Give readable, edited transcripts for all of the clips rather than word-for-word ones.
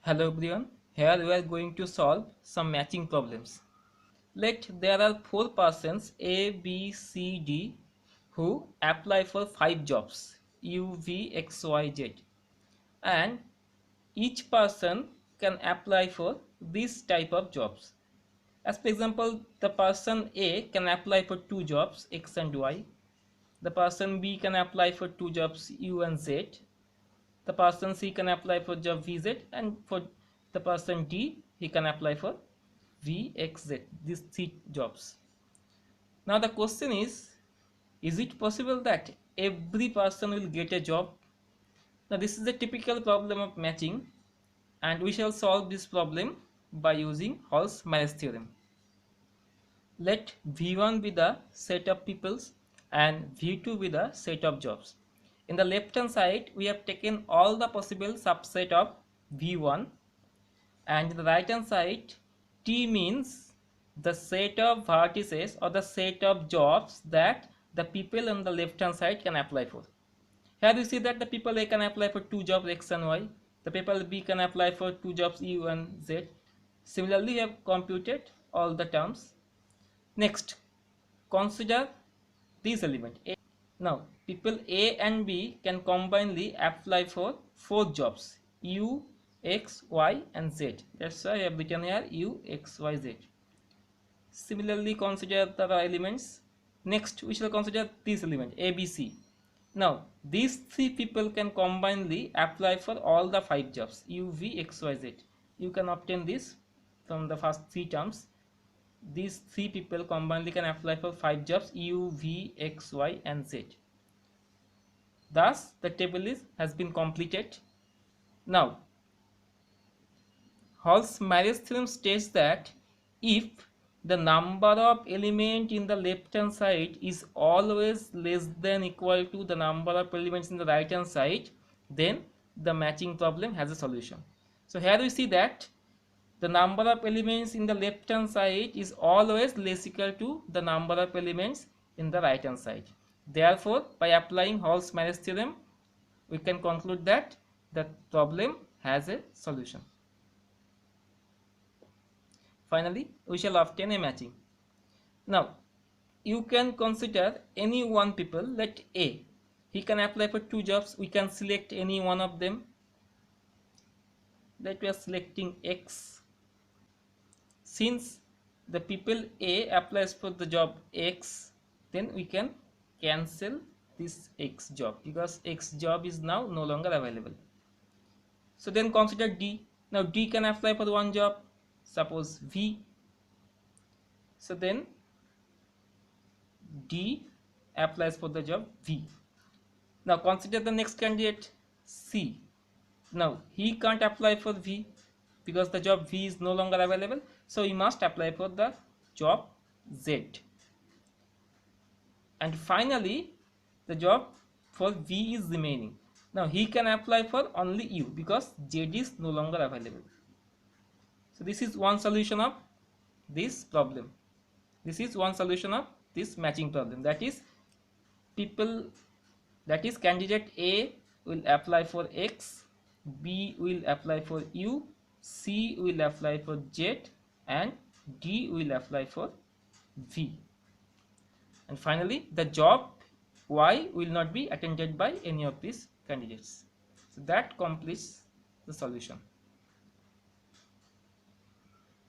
Hello everyone, here we are going to solve some matching problems. Let there are 4 persons A, B, C, D who apply for 5 jobs U, V, X, Y, Z, and each person can apply for this type of jobs. As for example, the person A can apply for 2 jobs X and Y, the person B can apply for 2 jobs U and Z, the person C can apply for job VZ, and for the person D he can apply for VXZ, these 3 jobs. Now the question is it possible that every person will get a job? Now this is a typical problem of matching, and we shall solve this problem by using Hall's-Marius theorem. Let V1 be the set of peoples and V2 be the set of jobs. In the left hand side we have taken all the possible subset of V1, and in the right hand side T means the set of vertices or the set of jobs that the people on the left hand side can apply for. Here you see that the people A can apply for 2 jobs X and Y, the people B can apply for 2 jobs U and Z. Similarly, we have computed all the terms. Next, consider this element A. Now, people A and B can combinedly apply for 4 jobs U, X, Y and Z. That's why I have written here U, X, Y, Z. Similarly, consider the elements. Next, we shall consider this element A, B, C. Now, these 3 people can combinedly apply for all the 5 jobs U, V, X, Y, Z. You can obtain this from the first 3 terms. These 3 people combinedly can apply for 5 jobs U, V, X, Y and Z. Thus, the table has been completed. Now, Hall's-Marius theorem states that if the number of elements in the left hand side is always less than equal to the number of elements in the right hand side, then the matching problem has a solution. So here we see that the number of elements in the left hand side is always less equal to the number of elements in the right hand side. Therefore, by applying Hall's-Marius theorem, we can conclude that the problem has a solution. Finally, we shall obtain a matching. Now, you can consider any one people. Let A, he can apply for 2 jobs. We can select any one of them. Let we are selecting X. Since the people A applies for the job X, then we can cancel this X job because X job is now no longer available. So then consider D. Now D can apply for 1 job, suppose V. So then D applies for the job V. Now consider the next candidate C. Now he can't apply for V because the job V is no longer available, so he must apply for the job Z. And finally the job for V is remaining. Now he can apply for only U because Z is no longer available. So this is one solution of this problem. This is one solution of this matching problem, that is candidate A will apply for X, B will apply for U, C will apply for Z and D will apply for V. And finally the job Y will not be attended by any of these candidates. So that completes the solution.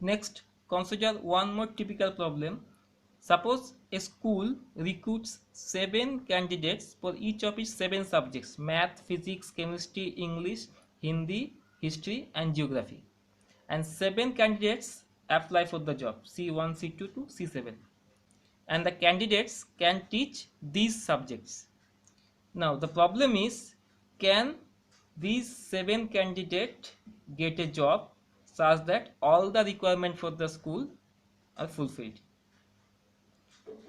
Next, consider one more typical problem. Suppose a school recruits 7 candidates for each of its 7 subjects: math, physics, chemistry, English, Hindi, history and geography. And 7 candidates apply for the job C1, C2 to C7. And the candidates can teach these subjects. Now the problem is, can these 7 candidates get a job such that all the requirements for the school are fulfilled?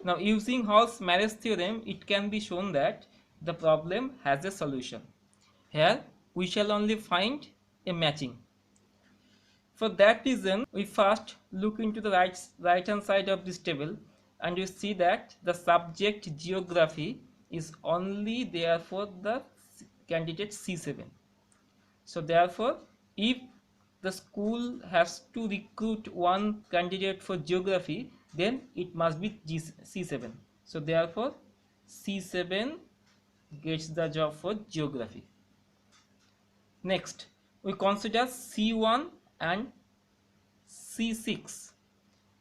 Now using Hall's-Marius theorem, it can be shown that the problem has a solution. Here we shall only find a matching. For that reason, we first look into the right hand side of this table and you see that the subject geography is only there for the candidate C7. So therefore, if the school has to recruit one candidate for geography, then it must be C7. So therefore C7 gets the job for geography. Next, we consider C1 and C6.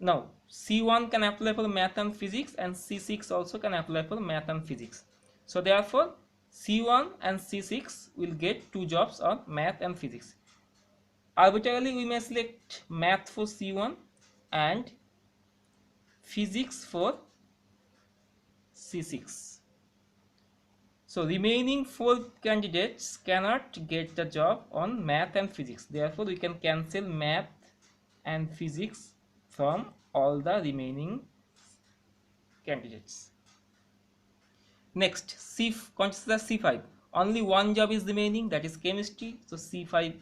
Now C1 can apply for math and physics, and C6 also can apply for math and physics. So therefore C1 and C6 will get 2 jobs on math and physics. Arbitrarily we may select math for C1 and physics for C6. So remaining 4 candidates cannot get the job on math and physics. Therefore we can cancel math and physics from all the remaining candidates. Next, consider C5. Only one job is remaining, that is chemistry. So C5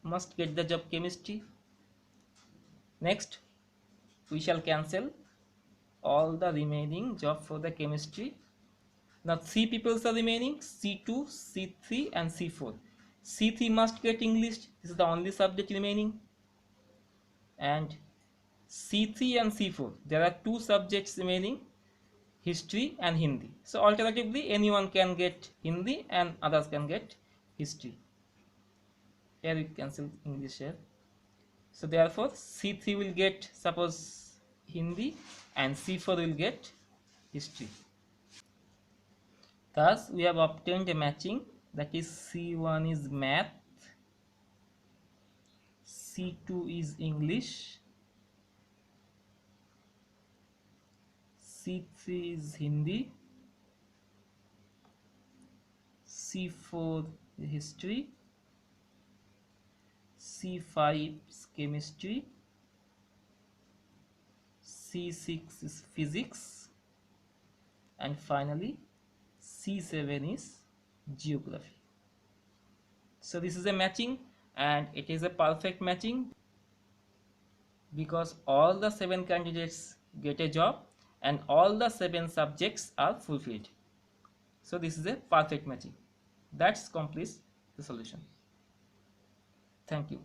must get the job chemistry. Next, we shall cancel all the remaining job for the chemistry. Now 3 people are remaining, C2, C3 and C4. C3 must get English. This is the only subject remaining. And C3 and C4, there are 2 subjects remaining, history and Hindi. So alternatively anyone can get Hindi and others can get history. Here we cancel English here. So therefore C3 will get suppose Hindi and C4 will get history. Thus we have obtained a matching, that is C1 is math, C2 is English, C3 is Hindi, C4 is history, C5 is chemistry, C6 is physics, and finally C7 is geography. So this is a matching, and it is a perfect matching because all the 7 candidates get a job and all the 7 subjects are fulfilled. So this is a perfect matching. That completes the solution. Thank you.